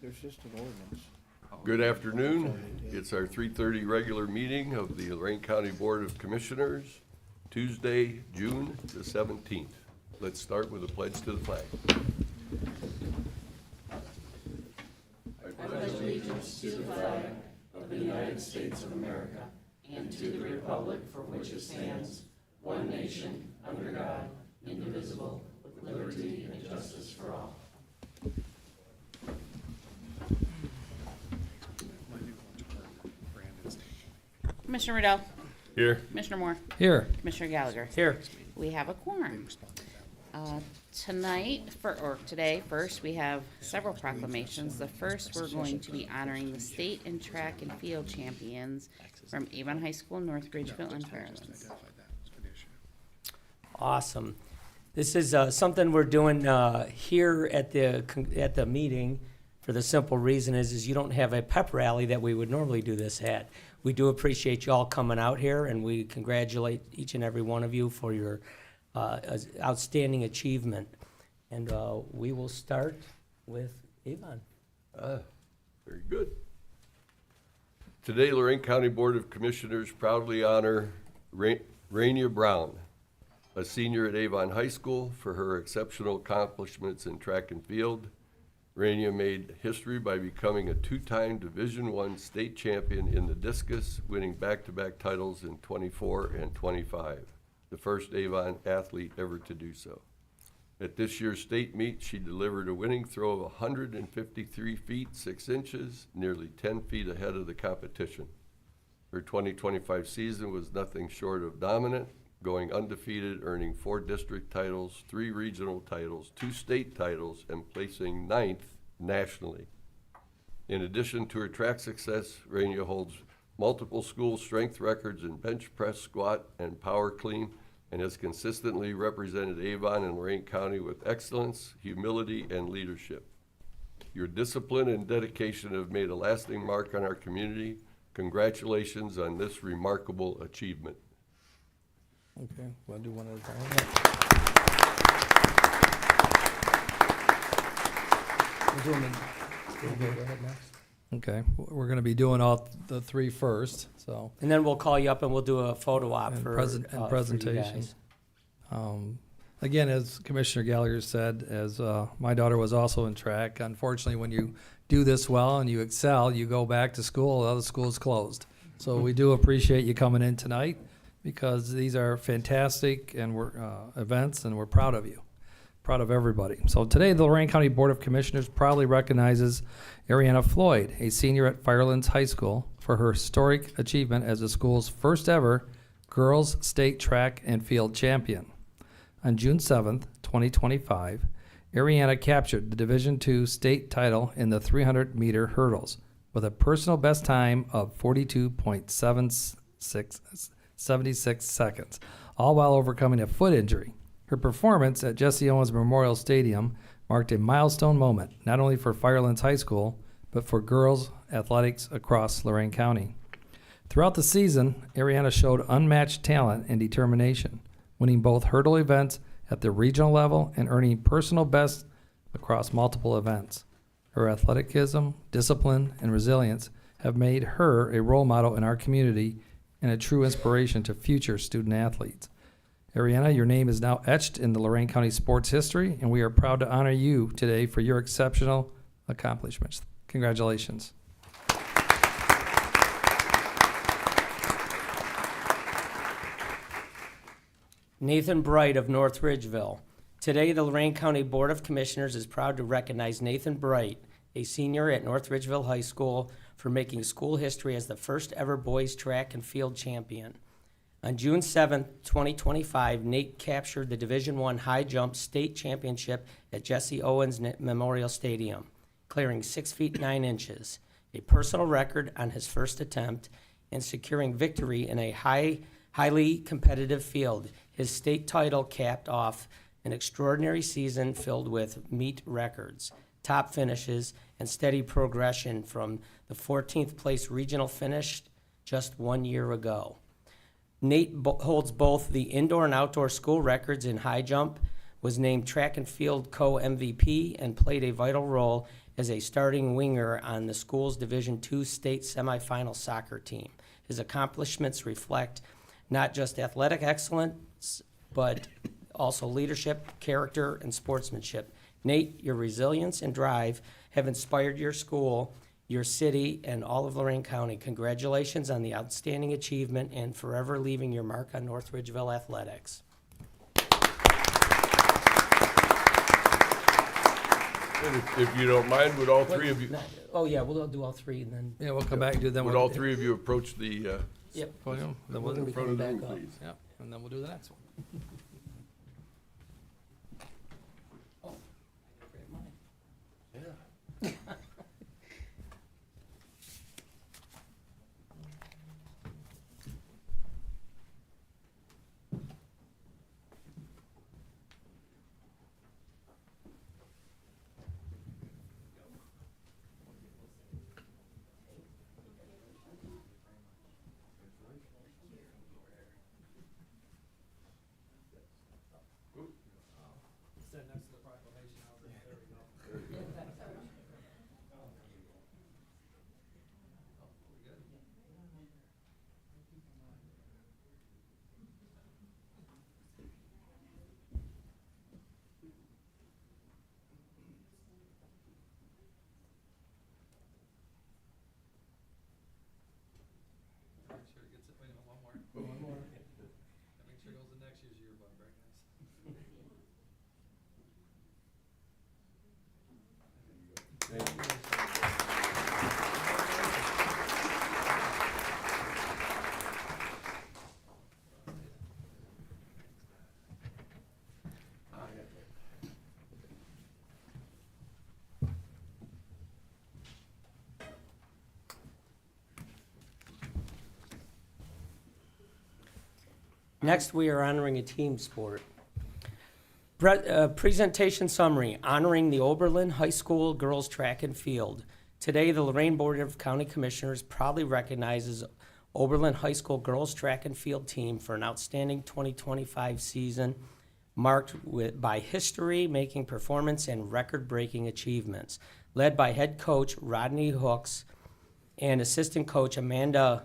There's just an ordinance. Good afternoon. It's our 3:30 regular meeting of the Lorain County Board of Commissioners, Tuesday, June the 17th. Let's start with a pledge to the flag. Commissioner Riddell. Here. Commissioner Moore. Here. Commissioner Gallagher. Here. We have a quorum. Today, first, we have several proclamations. The first, we're going to be honoring the state and track and field champions from Avon High School, North Ridgeville, and Fairlands. Awesome. This is something we're doing here at the meeting for the simple reason is you don't have a pep rally that we would normally do this at. We do appreciate you all coming out here, and we congratulate each and every one of you for your outstanding achievement. And we will start with Avon. Very good. Today, Lorain County Board of Commissioners proudly honor Raina Brown, a senior at Avon High School, for her exceptional accomplishments in track and field. Raina made history by becoming a two-time Division I state champion in the discus, winning back-to-back titles in 24 and 25, the first Avon athlete ever to do so. At this year's state meet, she delivered a winning throw of 153 feet 6 inches, nearly 10 feet ahead of the competition. Her 2025 season was nothing short of dominant, going undefeated, earning 4 district titles, 3 regional titles, 2 state titles, and placing 9th nationally. In addition to her track success, Raina holds multiple school strength records in bench press, squat, and power clean, and has consistently represented Avon and Lorain County with excellence, humility, and leadership. Your discipline and dedication have made a lasting mark on our community. Congratulations on this remarkable achievement. Okay, we'll do one at a time. Okay, we're gonna be doing all the 3 first, so. And then we'll call you up and we'll do a photo op And for presentation. you guys. Again, as Commissioner Gallagher said, as my daughter was also in track, unfortunately, when you do this well and you excel, you go back to school, the other school is closed. So we do appreciate you coming in tonight, because these are fantastic and events, and we're proud of you, proud of everybody. So today, the Lorain County Board of Commissioners proudly recognizes Ariana Floyd, a senior at Firelands High School, for her historic achievement as the school's first ever girls state track and field champion. On June 7th, 2025, Ariana captured the Division II state title in the 300-meter hurdles with a personal best time of 42.76 seconds, all while overcoming a foot injury. Her performance at Jesse Owens Memorial Stadium marked a milestone moment, not only for Firelands High School, but for girls athletics across Lorain County. Throughout the season, Ariana showed unmatched talent and determination, winning both hurdle events at the regional level and earning personal bests across multiple events. Her athleticism, discipline, and resilience have made her a role model in our community and a true inspiration to future student athletes. Ariana, your name is now etched in the Lorain County sports history, and we are proud to honor you today for your exceptional accomplishments. Congratulations. Nathan Bright of North Ridgeville. Today, the Lorain County Board of Commissioners is proud to recognize Nathan Bright, a senior at North Ridgeville High School, for making school history as the first ever boys track and field champion. On June 7, 2025, Nate captured the Division I high jump state championship at Jesse Owens Memorial Stadium, clearing 6 feet 9 inches, a personal record on his first attempt, and securing victory in a highly competitive field. His state title capped off an extraordinary season filled with meet records, top finishes, and steady progression from the 14th place regional finish just 1 year ago. Nate holds both the indoor and outdoor school records in high jump, was named track and field co-MVP, and played a vital role as a starting winger on the school's Division II state semifinal soccer team. His accomplishments reflect not just athletic excellence, but also leadership, character, and sportsmanship. Nate, your resilience and drive have inspired your school, your city, and all of Lorain County. Congratulations on the outstanding achievement and forever leaving your mark on North Ridgeville athletics. And if you don't mind, would all three of you, Oh, yeah, we'll do all three and then, Yeah, we'll come back and do them. would all three of you approach the yep. Podium, then We're we'll, gonna be front coming of the room, back up. please? yeah, and then we'll do the next one. Make sure it gets it, wait a minute, one more. One more. And make sure it goes to next year's yearbook, very nice. Next, we are honoring a team sport. Presentation summary, honoring the Oberlin High School girls track and field. Today, the Lorain Board of County Commissioners proudly recognizes Oberlin High School girls track and field team for an outstanding 2025 season marked by history-making performance and record-breaking achievements. Led by head coach Rodney Hooks and assistant coach Amanda,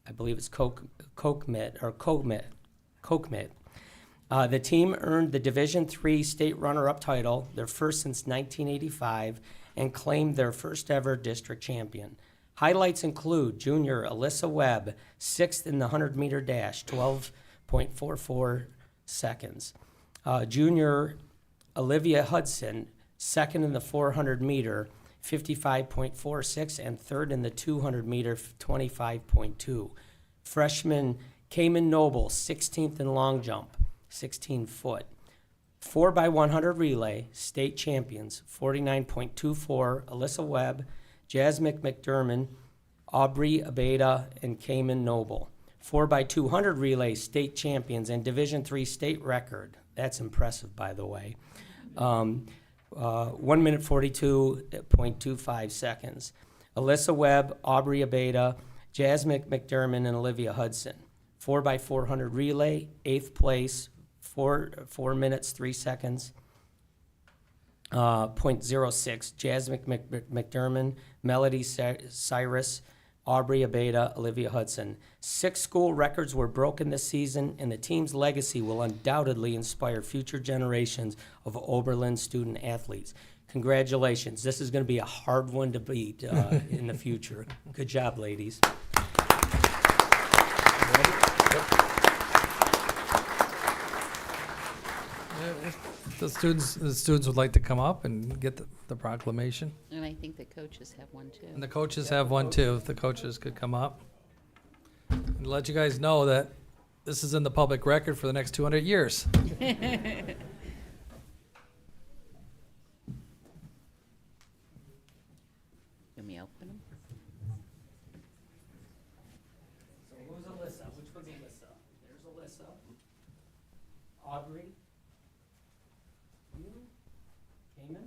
I believe it's Kokmit. The team earned the Division III state runner-up title, their first since 1985, and claimed their first ever district champion. Highlights include junior Alyssa Webb, 6th in the 100-meter dash, 12.44 seconds. Junior Olivia Hudson, 2nd in the 400-meter, 55.46, and 3rd in the 200-meter, 25.2. Freshman Cayman Noble, 16th in long jump, 16 foot. 4x100 relay, state champions, 49.24, Alyssa Webb, Jasmine McDermott, Aubrey Abeda, and Cayman Noble. 4x200 relay, state champions and Division III state record. That's impressive, by the way. 1 minute 42.25 seconds. Alyssa Webb, Aubrey Abeda, Jasmine McDermott, and Olivia Hudson. 4x400 relay, 8th place, 4 minutes 3 seconds. .06, Jasmine McDermott, Melody Cyrus, Aubrey Abeda, Olivia Hudson. 6 school records were broken this season, and the team's legacy will undoubtedly inspire future generations of Oberlin student athletes. Congratulations. This is going to be a hard one to beat in the future. Good job, ladies. If the students would like to come up and get the proclamation. And I think the coaches have one too. And the coaches have one too, if the coaches could come up. And let you guys know that this is in the public record for the next 200 years. Let me open them. So who's Alyssa? Which one's Alyssa? There's Alyssa. Aubrey. You. Cayman.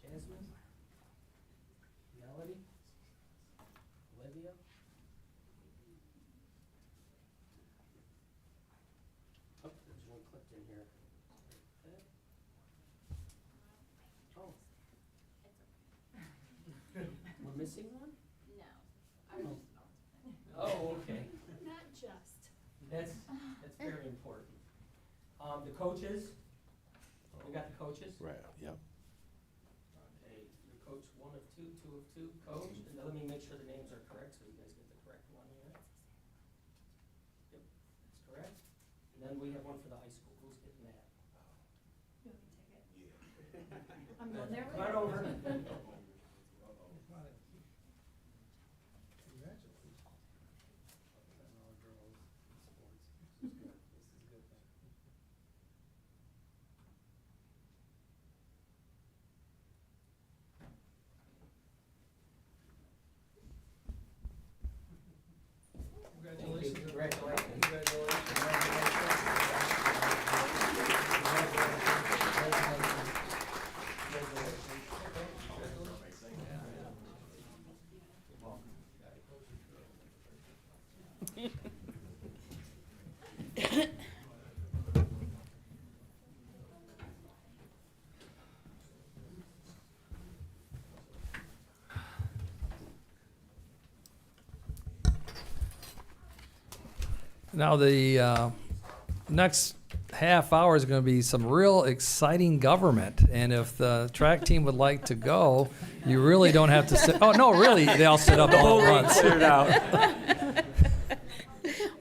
Jasmine. Melody. Olivia. Oh, there's one clipped in here. That's very important. The coaches, we got the coaches? Right, yep. Okay, you're coach 1 of 2, 2 of 2, coach, and let me make sure the names are correct, so you guys get the correct one here. Yep, that's correct. And then we have one for the high school, who's getting that? I'm going there. Come on over. Now, the next half hour is going to be some real exciting government. And if the track team would like to go, you really don't have to sit. Oh, no, really, they all sit up all at once. Cleared out.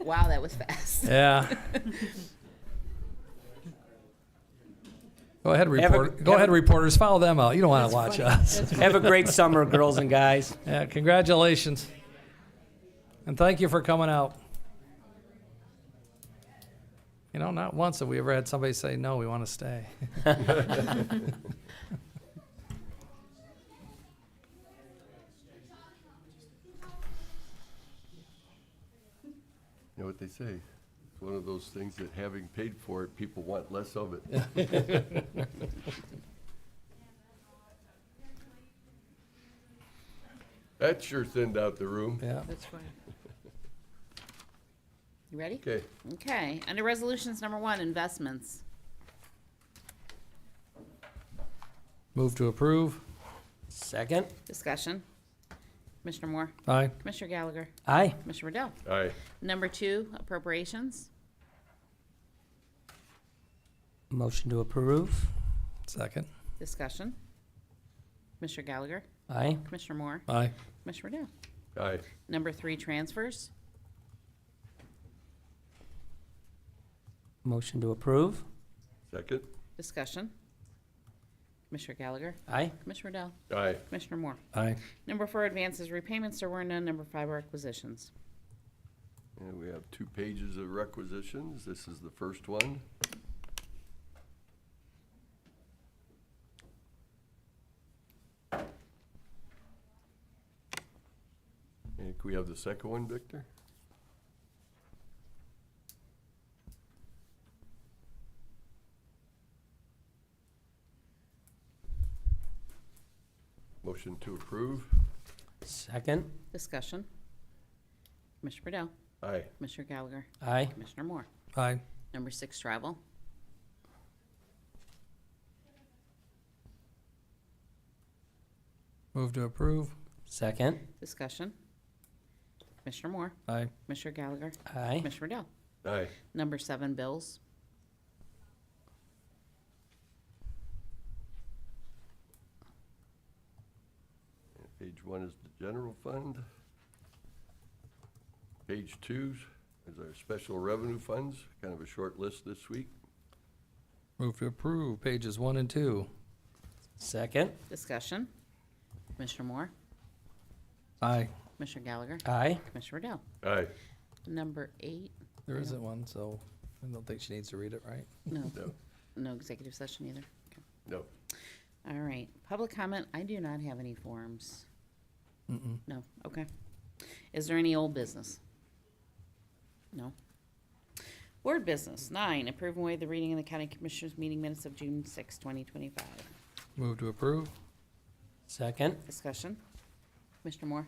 Wow, that was fast. Yeah. Go ahead, reporters. Follow them out. You don't want to watch us. Have a great summer, girls and guys. Yeah, congratulations. And thank you for coming out. You know, not once have we ever had somebody say, no, we want to stay. You know what they say? It's one of those things that having paid for it, people want less of it. That sure thinned out the room. Yeah. That's fine. You ready? Okay, Okay, under resolutions number 1, investments. Move to approve. Second. Discussion. Commissioner Moore, Aye. Commissioner Gallagher, Aye. Commissioner Riddell. aye, Number 2, appropriations. Motion to approve. Second. Discussion. Commissioner Gallagher, Aye. Commissioner Moore, Aye. Commissioner Riddell. aye, Number 3, transfers. Motion to approve. second, Discussion. Commissioner Gallagher, Aye. Commissioner Riddell, aye, Commissioner Moore. Aye. Number 4, advances, repayments, there were none. Number 5, requisitions. and we have 2 pages of requisitions. This is the first one. And can we have the second one, Victor? Motion to approve. Second. Discussion. Commissioner Riddell, Aye. Commissioner Gallagher, Aye. Commissioner Moore. Aye. Number 6, travel. Move to approve. Second. Discussion. Commissioner Moore, Aye. Commissioner Gallagher, Aye. Commissioner Riddell. Aye. Number 7, bills. And page 1 is the general fund. Page 2 is our special revenue funds, kind of a short list this week. Move to approve pages 1 and 2. Second. Discussion. Commissioner Moore, Aye. Commissioner Gallagher, Aye. Commissioner Riddell. Aye. Number 8, There isn't one, so I don't think she needs to read it, right? no, No, no executive session either. Okay. no. All right, public comment, I do not have any forms. Mm-mm. No, okay. Is there any old business? No. Board business, 9, approve and waive the reading of the county commissioners meeting minutes of June 6, 2025. Move to approve. Second. Discussion. Commissioner Moore,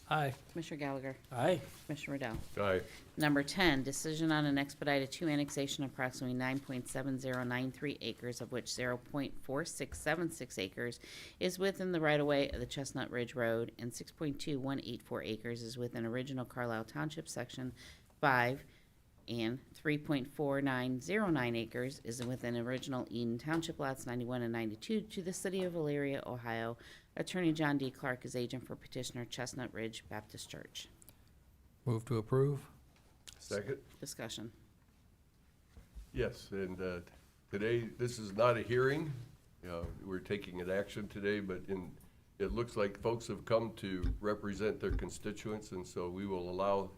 Aye. Commissioner Gallagher, Aye. Commissioner Riddell. Aye. Number 10, decision on an expedited 2 annexation of approximately 9.7093 acres, of which 0.4676 acres is within the right-of-way of the Chestnut Ridge Road, and 6.2184 acres is within original Carlisle Township Section 5, and 3.4909 acres is within original Eden Township lots 91 and 92 to the city of Elyria, Ohio. Attorney John D. Clark is agent for petitioner Chestnut Ridge Baptist Church. Move to approve. Second? Discussion. Yes, and today, this is not a hearing. We're taking an action today, but it looks like folks have come to represent their constituents, and so we will allow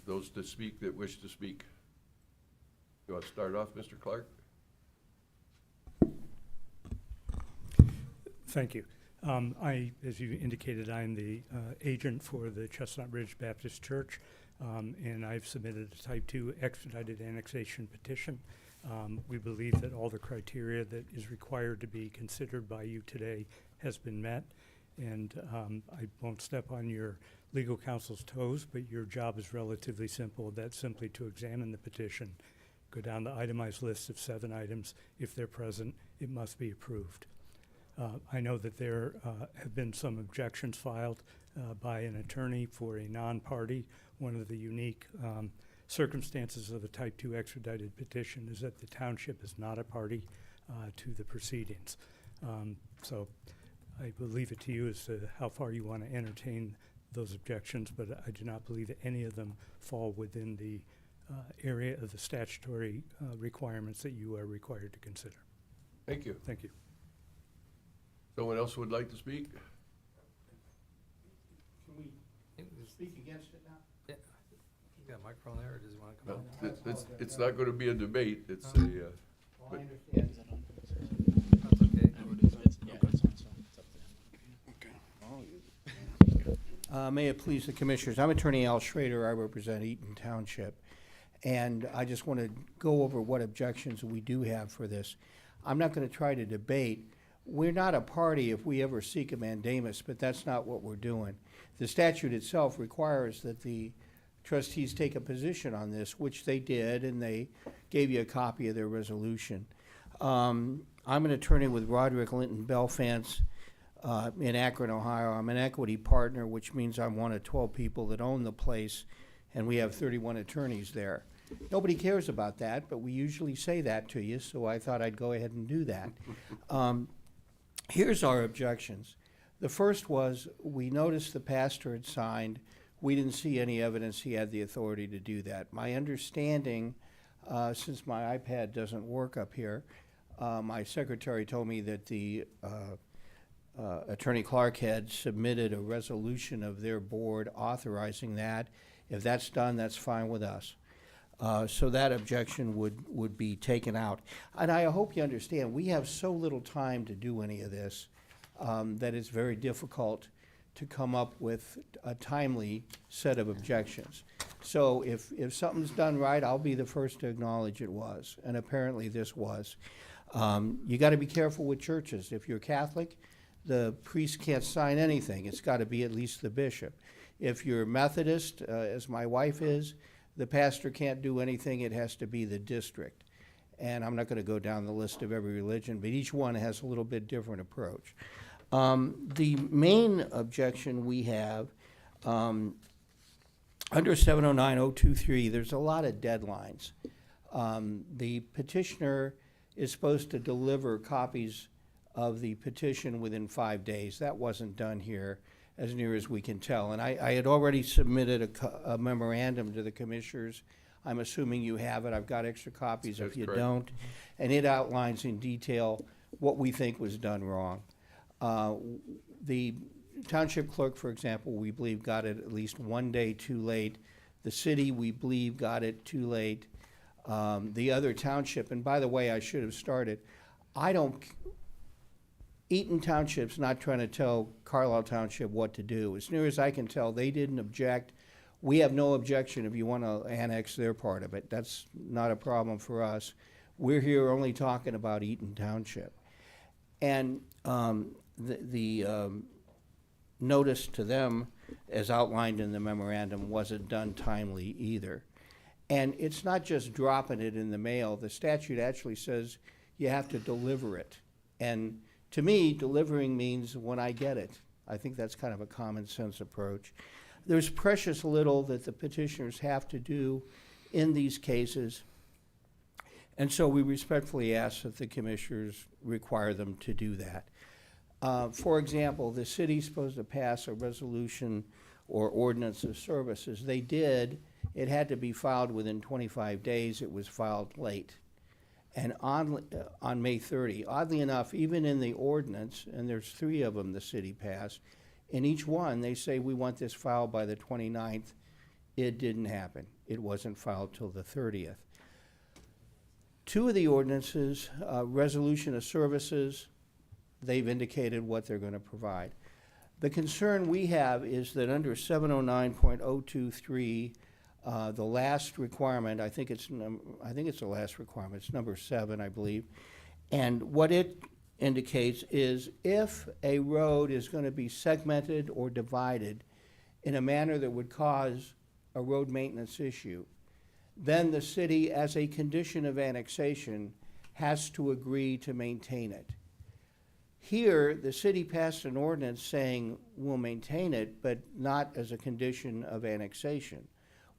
those to speak that wish to speak. You want to start off, Mr. Clark? Thank you. As you indicated, I'm the agent for the Chestnut Ridge Baptist Church, and I've submitted a Type 2 expedited annexation petition. We believe that all the criteria that is required to be considered by you today has been met, and I won't step on your legal counsel's toes, but your job is relatively simple. That's simply to examine the petition, go down the itemized list of 7 items. If they're present, it must be approved. I know that there have been some objections filed by an attorney for a non-party. One of the unique circumstances of the Type 2 expedited petition is that the township is not a party to the proceedings. So I will leave it to you as to how far you want to entertain those objections, but I do not believe that any of them fall within the area of the statutory requirements that you are required to consider. Thank you. Thank you. Someone else would like to speak? Can we speak against it now? Yeah. You got a microphone there, or does he want to No, come on? it's not going to be a debate. It's a, Well, I understand. That's okay. May it please the commissioners, I'm Attorney Al Schrader, I represent Eaton Township, and I just want to go over what objections we do have for this. I'm not going to try to debate. We're not a party if we ever seek a mandamus, but that's not what we're doing. The statute itself requires that the trustees take a position on this, which they did, and they gave you a copy of their resolution. I'm an attorney with Roderick Linton Belfance in Akron, Ohio. I'm an equity partner, which means I'm one of 12 people that own the place, and we have 31 attorneys there. Nobody cares about that, but we usually say that to you, so I thought I'd go ahead and do that. Here's our objections. The first was, we noticed the pastor had signed. We didn't see any evidence he had the authority to do that. My understanding, since my iPad doesn't work up here, my secretary told me that the Attorney Clark had submitted a resolution of their board authorizing that. If that's done, that's fine with us. So that objection would be taken out. And I hope you understand, we have so little time to do any of this that it's very difficult to come up with a timely set of objections. So if something's done right, I'll be the first to acknowledge it was, and apparently this was. You got to be careful with churches. If you're Catholic, the priest can't sign anything. It's got to be at least the bishop. If you're Methodist, as my wife is, the pastor can't do anything. It has to be the district. And I'm not going to go down the list of every religion, but each one has a little bit different approach. The main objection we have, under 709-023, there's a lot of deadlines. The petitioner is supposed to deliver copies of the petition within 5 days. That wasn't done here, as near as we can tell. And I had already submitted a memorandum to the commissioners. I'm assuming you have it. I've got extra copies if That's you correct. don't. And it outlines in detail what we think was done wrong. The township clerk, for example, we believe got it at least 1 day too late. The city, we believe, got it too late. The other township, and by the way, I should have started, Eaton Township's not trying to tell Carlisle Township what to do. As near as I can tell, they didn't object. We have no objection if you want to annex their part of it. That's not a problem for us. We're here only talking about Eaton Township. And the notice to them, as outlined in the memorandum, wasn't done timely either. And it's not just dropping it in the mail. The statute actually says you have to deliver it. And to me, delivering means when I get it. I think that's kind of a common sense approach. There's precious little that the petitioners have to do in these cases. And so we respectfully ask that the commissioners require them to do that. For example, the city's supposed to pass a resolution or ordinance of services. They did. It had to be filed within 25 days. It was filed late. And on May 30, oddly enough, even in the ordinance, and there's 3 of them the city passed, in each one they say we want this filed by the 29th. It didn't happen. It wasn't filed till the 30th. 2 of the ordinances, resolution of services, they've indicated what they're going to provide. The concern we have is that under 709.023, the last requirement, I think it's the last requirement, it's number 7, I believe, and what it indicates is if a road is going to be segmented or divided in a manner that would cause a road maintenance issue, then the city, as a condition of annexation, has to agree to maintain it. Here, the city passed an ordinance saying we'll maintain it, but not as a condition of annexation.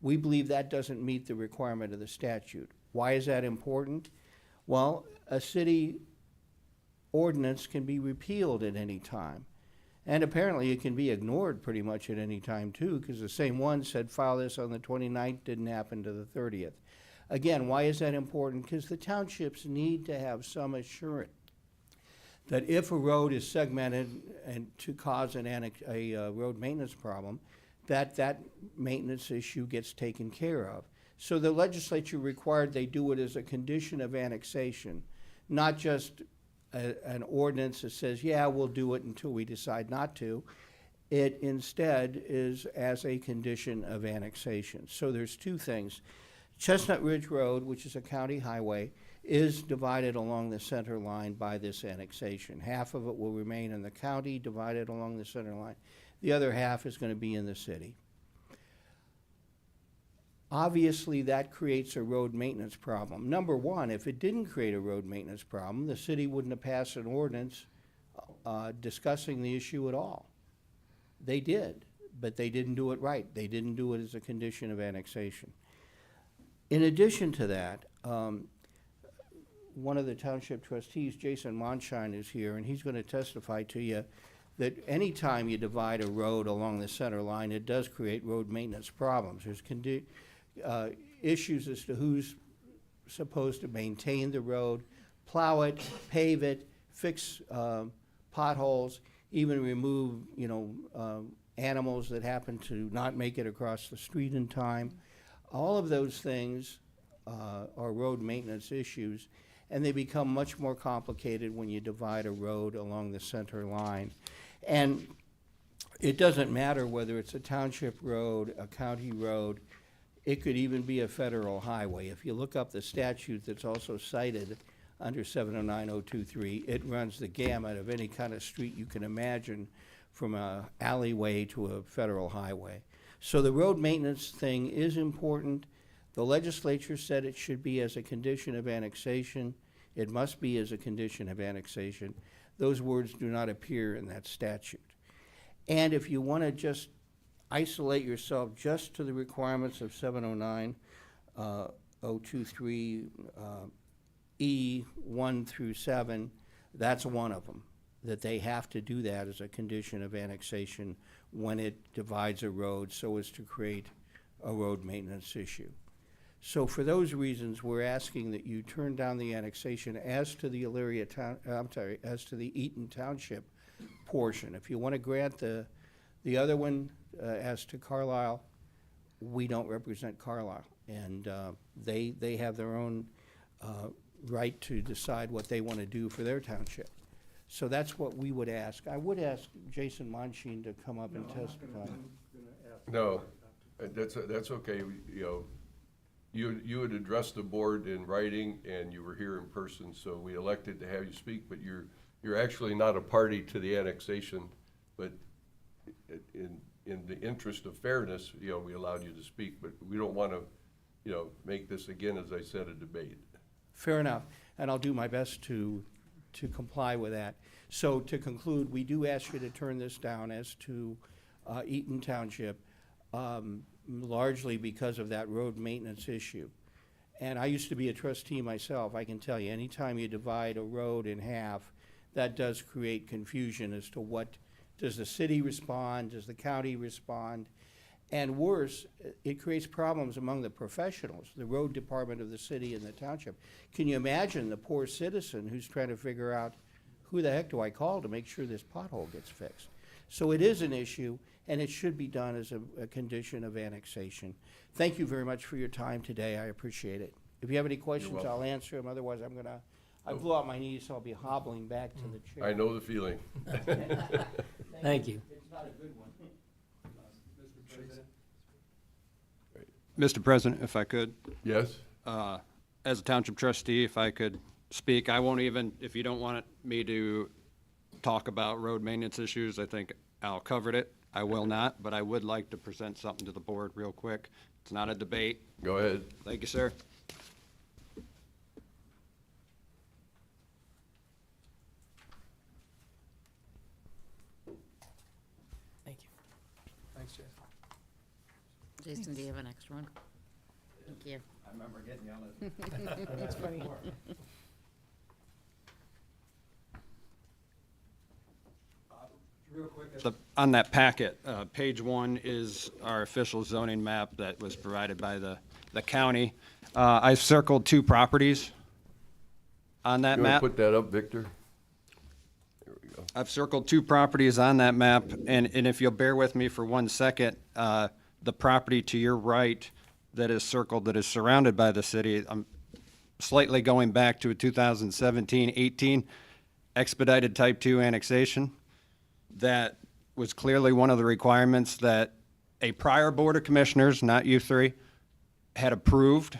We believe that doesn't meet the requirement of the statute. Why is that important? Well, a city ordinance can be repealed at any time. And apparently it can be ignored pretty much at any time too, because the same one said file this on the 29th, didn't happen to the 30th. Again, why is that important? Because the townships need to have some assurance that if a road is segmented and to cause a road maintenance problem, that maintenance issue gets taken care of. So the legislature required they do it as a condition of annexation, not just an ordinance that says, yeah, we'll do it until we decide not to. It instead is as a condition of annexation. So there's 2 things. Chestnut Ridge Road, which is a county highway, is divided along the center line by this annexation. Half of it will remain in the county, divided along the center line. The other half is going to be in the city. Obviously, that creates a road maintenance problem. Number 1, if it didn't create a road maintenance problem, the city wouldn't have passed an ordinance discussing the issue at all. They did, but they didn't do it right. They didn't do it as a condition of annexation. In addition to that, one of the township trustees, Jason Monshine, is here, and he's going to testify to you that any time you divide a road along the center line, it does create road maintenance problems. There's issues as to who's supposed to maintain the road, plow it, pave it, fix potholes, even remove, animals that happen to not make it across the street in time. All of those things are road maintenance issues, and they become much more complicated when you divide a road along the center line. And it doesn't matter whether it's a township road, a county road, it could even be a federal highway. If you look up the statute that's also cited under 709.023, it runs the gamut of any kind of street you can imagine, from a alleyway to a federal highway. So the road maintenance thing is important. The legislature said it should be as a condition of annexation. It must be as a condition of annexation. Those words do not appear in that statute. And if you want to just isolate yourself just to the requirements of 709.023 E 1 through 7, that's one of them, that they have to do that as a condition of annexation when it divides a road so as to create a road maintenance issue. So for those reasons, we're asking that you turn down the annexation as to the as to the Eaton Township portion. If you want to grant the other one as to Carlisle, we don't represent Carlisle, and they have their own right to decide what they want to do for their township. So that's what we would ask. I would ask Jason Monshine to come up and testify. No, that's okay. You had addressed the board in writing, and you were here in person, so we elected to have you speak, but you're actually not a party to the annexation, but in the interest of fairness, we allowed you to speak, but we don't want to, make this, again, as I said, a debate. Fair enough, and I'll do my best to comply with that. So to conclude, we do ask you to turn this down as to Eaton Township. largely because of that road maintenance issue. And I used to be a trustee myself. I can tell you, anytime you divide a road in half, that does create confusion as to what, does the city respond, does the county respond? And worse, it creates problems among the professionals, the road department of the city and the township. Can you imagine the poor citizen who's trying to figure out, who the heck do I call to make sure this pothole gets fixed? So it is an issue, and it should be done as a condition of annexation. Thank you very much for your time today. I appreciate it. If you have any questions, welcome. I'll answer them. Otherwise, I blew out my knees, so I'll be hobbling back to the chair. I know the feeling. Thank you. It's not a good one. Mr. President, if I could, Yes? as a township trustee, if I could speak, I won't even, if you don't want me to talk about road maintenance issues, I think Al covered it. I will not, but I would like to present something to the board real quick. It's not a debate. Go ahead. Thank you, sir. Thank you. Thanks, Jeff. Jason, do you have an extra one? Thank you. I remember getting yelled at. That's funny. Real quick. On that packet, page 1 is our official zoning map that was provided by the county. I've circled 2 properties on that You want map. to put that up, Victor? There we go. I've circled 2 properties on that map, and if you'll bear with me for 1 second, the property to your right that is circled, that is surrounded by the city, I'm slightly going back to a 2017-18 expedited type 2 annexation. That was clearly one of the requirements that a prior Board of Commissioners, not you 3, had approved.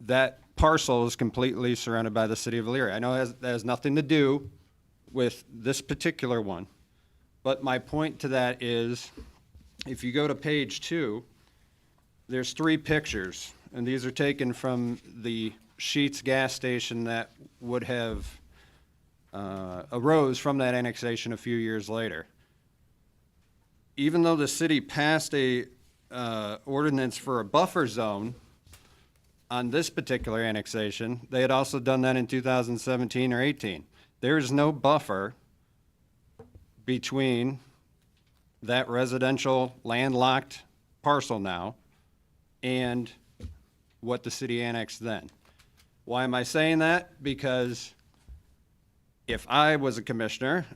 That parcel is completely surrounded by the city of Elyria. I know that has nothing to do with this particular one, but my point to that is, if you go to page 2, there's 3 pictures, and these are taken from the Sheetz gas station that would have arose from that annexation a few years later. Even though the city passed a ordinance for a buffer zone on this particular annexation, they had also done that in 2017 or 18. There is no buffer between that residential landlocked parcel now and what the city annexed then. Why am I saying that? Because if I was a commissioner,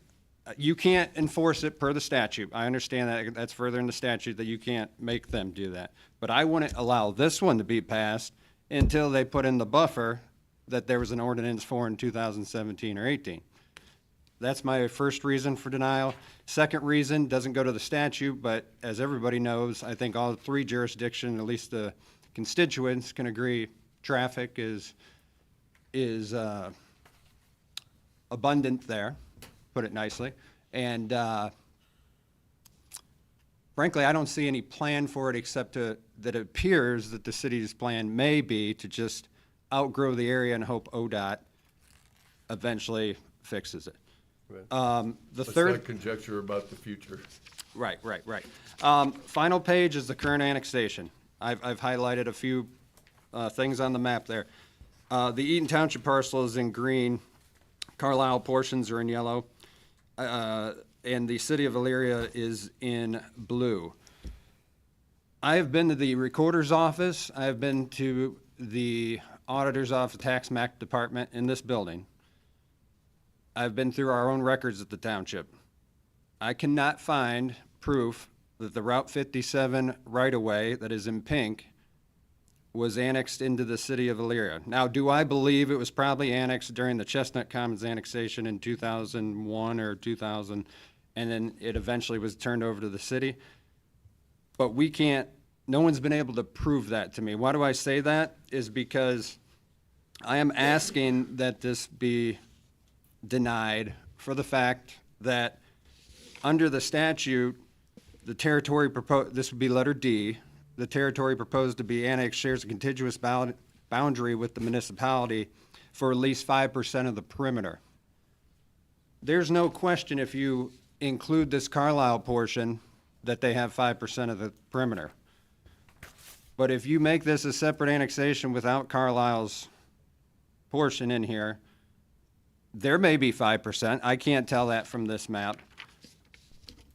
you can't enforce it per the statute. I understand that that's further in the statute that you can't make them do that. But I wouldn't allow this one to be passed until they put in the buffer that there was an ordinance for in 2017 or 18. That's my first reason for denial. Second reason doesn't go to the statute, but as everybody knows, I think all 3 jurisdictions, at least the constituents, can agree traffic is abundant there, put it nicely. And frankly, I don't see any plan for it except that it appears that the city's plan may be to just outgrow the area and hope ODOT eventually fixes it. The Let's third. not conjecture about the future. Right. Final page is the current annexation. I've highlighted a few things on the map there. The Eaton Township parcel is in green. Carlisle portions are in yellow. And the city of Elyria is in blue. I have been to the recorder's office. I have been to the auditor's office, tax map department in this building. I've been through our own records at the township. I cannot find proof that the Route 57 right-of-way that is in pink was annexed into the city of Elyria. Now, do I believe it was probably annexed during the Chestnut Commons annexation in 2001 or 2000, and then it eventually was turned over to the city? But we can't, no one's been able to prove that to me. Why do I say that? Is because I am asking that this be denied for the fact that under the statute, the territory proposed, this would be letter D, the territory proposed to be annexed shares a contiguous boundary with the municipality for at least 5% of the perimeter. There's no question if you include this Carlisle portion that they have 5% of the perimeter. But if you make this a separate annexation without Carlisle's portion in here, there may be 5%. I can't tell that from this map.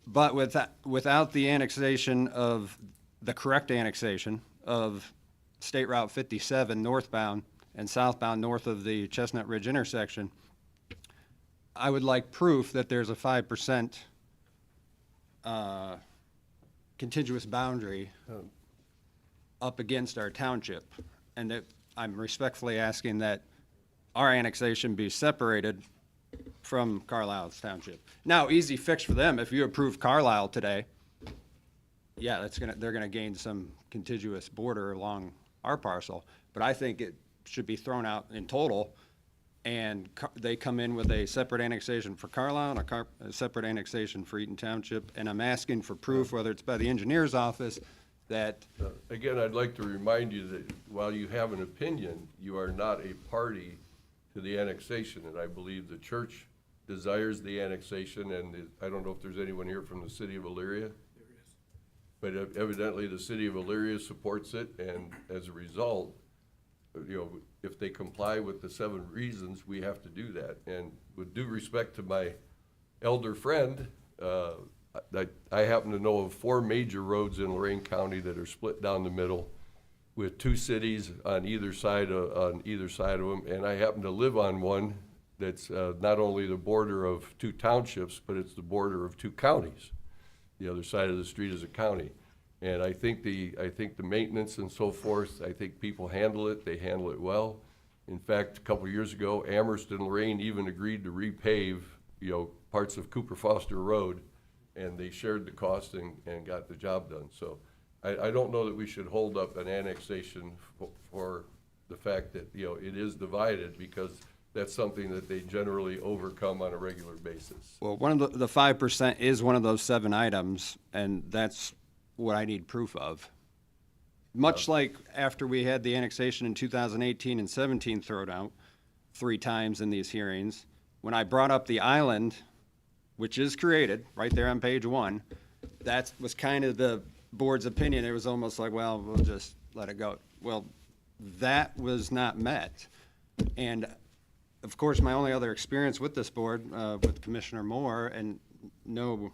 But without the annexation of, the correct annexation of State Route 57 northbound and southbound north of the Chestnut Ridge intersection, I would like proof that there's a 5% contiguous boundary up against our township. And that I'm respectfully asking that our annexation be separated from Carlisle's township. Now, easy fix for them, if you approve Carlisle today, yeah, they're gonna gain some contiguous border along our parcel, but I think it should be thrown out in total, and they come in with a separate annexation for Carlisle and a separate annexation for Eaton Township, and I'm asking for proof, whether it's by the engineer's office, that, Again, I'd like to remind you that while you have an opinion, you are not a party to the annexation, and I believe the church desires the annexation, and I don't know if there's anyone here from the city of Elyria. But evidently, the city of Elyria supports it, and as a result, you know, if they comply with the 7 reasons, we have to do that. And with due respect to my elder friend, I happen to know of 4 major roads in Lorain County that are split down the middle, with 2 cities on either side of them, and I happen to live on one that's not only the border of 2 townships, but it's the border of 2 counties. The other side of the street is a county. And I think the maintenance and so forth, I think people handle it, they handle it well. In fact, a couple of years ago, Amherst and Lorain even agreed to repave, you know, parts of Cooper Foster Road, and they shared the cost and got the job done. So I don't know that we should hold up an annexation for the fact that, you know, it is divided, because that's something that they generally overcome on a regular basis. well, one of the 5% is one of those 7 items, and that's what I need proof of. Much like after we had the annexation in 2018 and 17 thrown out 3 times in these hearings, when I brought up the island, which is created, right there on page 1, that was kind of the board's opinion. It was almost like, well, we'll just let it go. Well, that was not met. And of course, my only other experience with this board, with Commissioner Moore, and no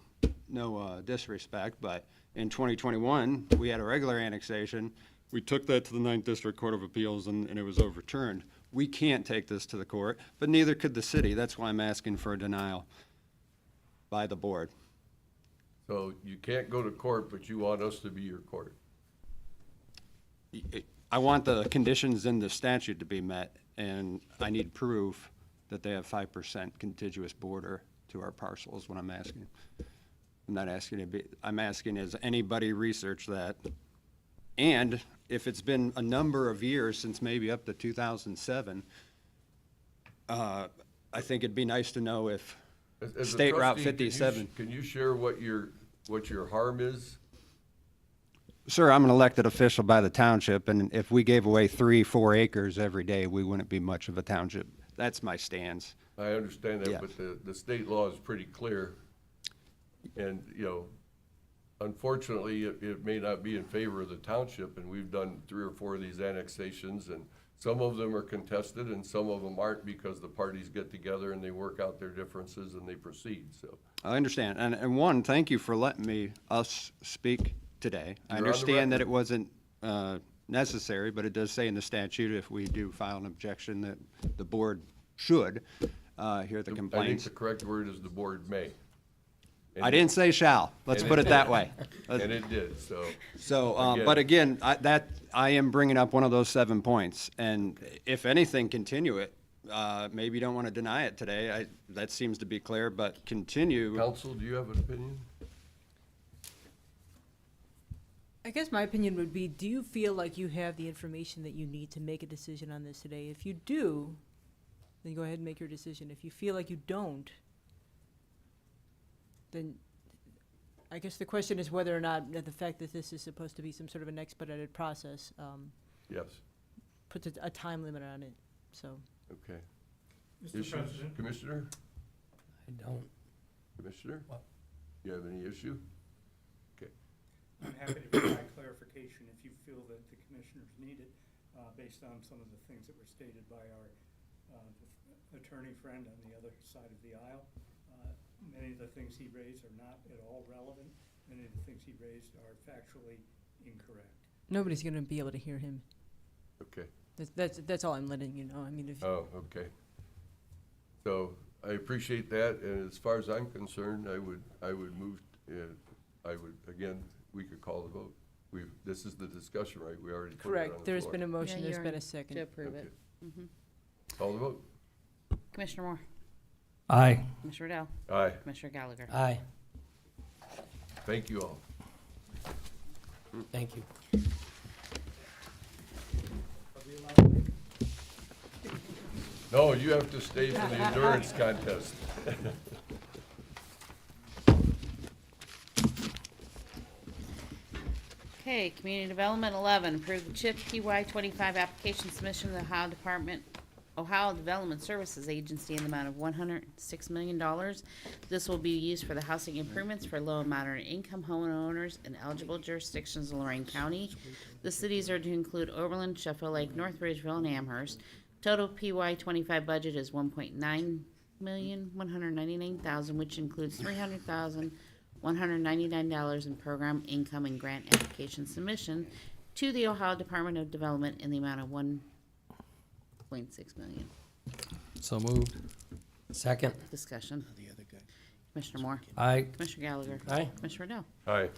disrespect, but in 2021, we had a regular annexation. We took that to the 9th District Court of Appeals, and it was overturned. We can't take this to the court, but neither could the city. That's why I'm asking for a denial by the board. So you can't go to court, but you want us to be your court. I want the conditions in the statute to be met, and I need proof that they have 5% contiguous border to our parcel is what I'm asking. I'm not asking I'm asking, has anybody researched that? And if it's been a number of years, since maybe up to 2007, I think it'd be nice to know if As a State Route trustee, 57. Can you share what your harm is? Sir, I'm an elected official by the township, and if we gave away 3-4 acres every day, we wouldn't be much of a township. That's my stance. I understand that, Yeah. but the state law is pretty clear. And, you know, unfortunately, it may not be in favor of the township, and we've done 3 or 4 of these annexations, and some of them are contested and some of them aren't, because the parties get together and they work out their differences and they proceed, so. I understand. And one, thank you for letting us speak today. I You're on the understand that record. it wasn't necessary, but it does say in the statute, if we do file an objection, that the board should hear the I think complaints. the correct word is the board may. I didn't say shall, let's and put it it that way. And it did, so. So, Again. but again, I am bringing up one of those 7 points, and if anything, continue it. Maybe you don't want to deny it today, that seems to be clear, but continue. Counsel, do you have an opinion? I guess my opinion would be, do you feel like you have the information that you need to make a decision on this today? If you do, then go ahead and make your decision. If you feel like you don't, then I guess the question is whether or not the fact that this is supposed to be some sort of an expedited process Yes, puts a time limit on it, so. okay. Mr. Issues? President? Commissioner? I don't. Commissioner? What? You have any issue? Okay. I'm happy to provide clarification if you feel that the commissioners need it, based on some of the things that were stated by our attorney friend on the other side of the aisle. Many of the things he raised are not at all relevant. Many of the things he raised are factually incorrect. Nobody's gonna be able to hear him. Okay. That's all I'm letting you know. I mean, if, Oh, okay. So I appreciate that, and as far as I'm concerned, I would move, again, we could call the vote. This is the discussion, right? We already put it on the correct, there's floor. been a motion, Yeah, there's you been already- a second. To approve Okay. it. Mhm. Call the vote. Commissioner Moore, Aye. Commissioner Riddell, Aye. Commissioner Gallagher. Aye. Thank you all. Thank you. No, you have to stay for the endurance contest. Okay, Community Development 11, approve the CHIP PY 25 application submission to the Ohio Development Services Agency in the amount of $106 million. This will be used for the housing improvements for low and moderate income homeowners in eligible jurisdictions in Lorain County. The cities are to include Oberlin, Sheffield Lake, North Ridgeville, and Amherst. Total PY 25 budget is $1,999,000, which includes $300,199 in program income and grant application submission to the Ohio Department of Development in the amount of $1.6 million. So moved. Second. Discussion. Commissioner Moore. Aye. Commissioner Gallagher. Aye. Commissioner Riddell. Aye.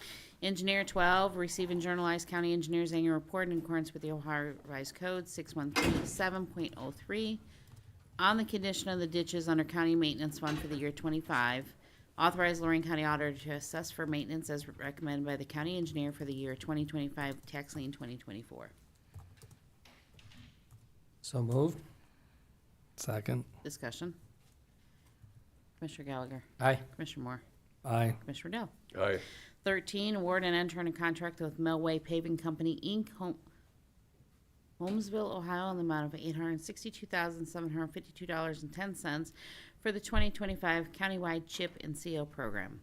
Engineer 12, receive and journalize County Engineers Annual Report in accordance with the Ohio Revised Code 6137.03 on the condition of the ditches under County Maintenance Fund for the year 25. Authorize Lorain County Auditor to assess for maintenance as recommended by the County Engineer for the year 2025, tax lien 2024. So moved. Second. Discussion. Commissioner Gallagher. Aye. Commissioner Moore. Aye. Commissioner Riddell. Aye. 13, award and enter in a contract with Melway Paving Company, Inc., Holmesville, Ohio, in the amount of $862,752.10 for the 2025 countywide CHIP and CO program.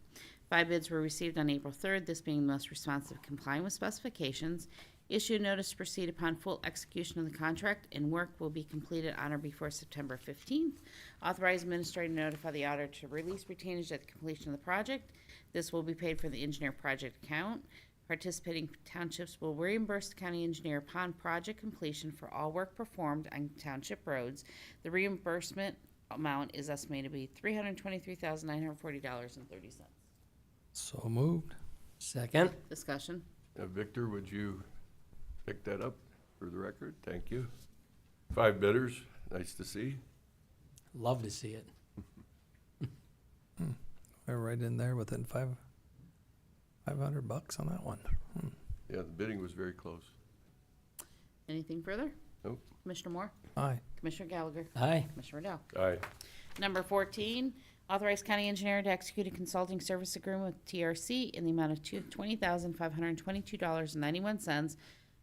5 bids were received on April 3rd, this being the most responsive complying with specifications. Issue notice to proceed upon full execution of the contract, and work will be completed on or before September 15th. Authorize administrator to notify the auditor to release retainage at the completion of the project. This will be paid for the engineer project account. Participating townships will reimburse the county engineer upon project completion for all work performed on township roads. The reimbursement amount is estimated to be $323,940.30. So moved. Second. Discussion. Victor, would you pick that up for the record? Thank you. 5 bidders, nice to see. Love to see it. We're right in there within $500 on that one. Yeah, the bidding was very close. Anything further? Nope. Commissioner Moore? Aye. Commissioner Gallagher? Aye. Commissioner Riddell? Aye. Number 14, authorize county engineer to execute a consulting service agreement with TRC in the amount of $20,522.91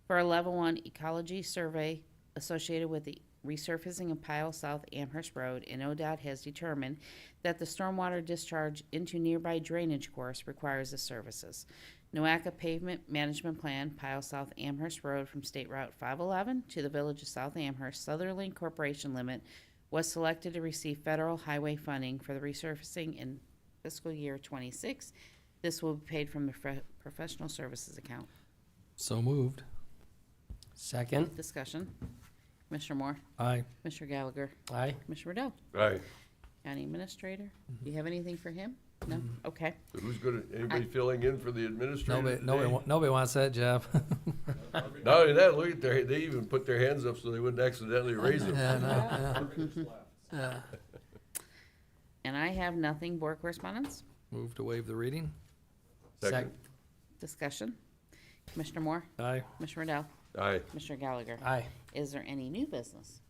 for a level 1 ecology survey associated with the resurfacing of Pile South Amherst Road, and ODOT has determined that the stormwater discharge into nearby drainage course requires the services. NOACA Pavement Management Plan, Pile South Amherst Road from State Route 511 to the Village of South Amherst Southerly Corporation Limit was selected to receive federal highway funding for the resurfacing in fiscal year 26. This will be paid from the professional services account. So moved. Second. Discussion. Commissioner Moore. Aye. Commissioner Gallagher. Aye. Commissioner Riddell. Aye. County Administrator. Do you have anything for him? No? Okay. So who's gonna, anybody filling in for the administrator today? Nobody wants that, Jeff. Not only that, look at they even put their hands up so they wouldn't accidentally raise them. And I have nothing. Board correspondence? Move to waive the reading. Second. Discussion. Commissioner Moore. Aye. Commissioner Riddell. Aye. Commissioner Gallagher. Aye. Is there any new business?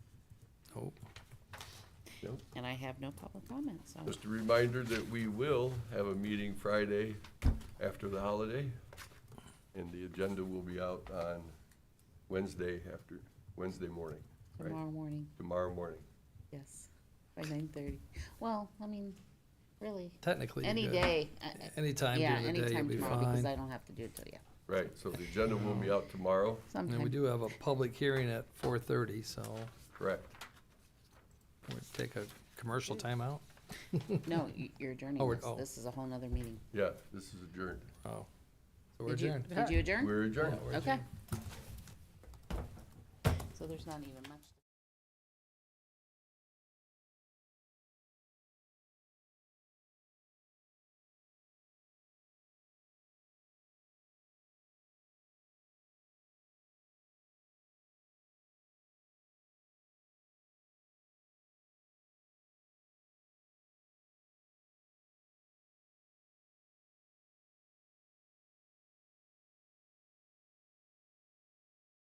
Oh, Nope. And I have no public comments, so. Just a reminder that we will have a meeting Friday after the holiday, and the agenda will be out on Wednesday morning, right? Tomorrow morning, Tomorrow morning. yes, by 9:30. Well, I mean, really, technically. any you're good. day. Anytime Yeah, during the day, you'll anytime be tomorrow, because fine. I don't have to do it till, yeah. Right, so the agenda will be out tomorrow, And we Sometime. do have a public hearing at 4:30, so correct? we'll take a commercial timeout. No, you're adjourning Oh, we're- this. oh. This is a whole nother meeting. Yeah, this is adjourned. Oh, so we're Did you- adjourned. Did you adjourn? We're adjourned. Yeah, we're Okay. adjourned. So there's not even much.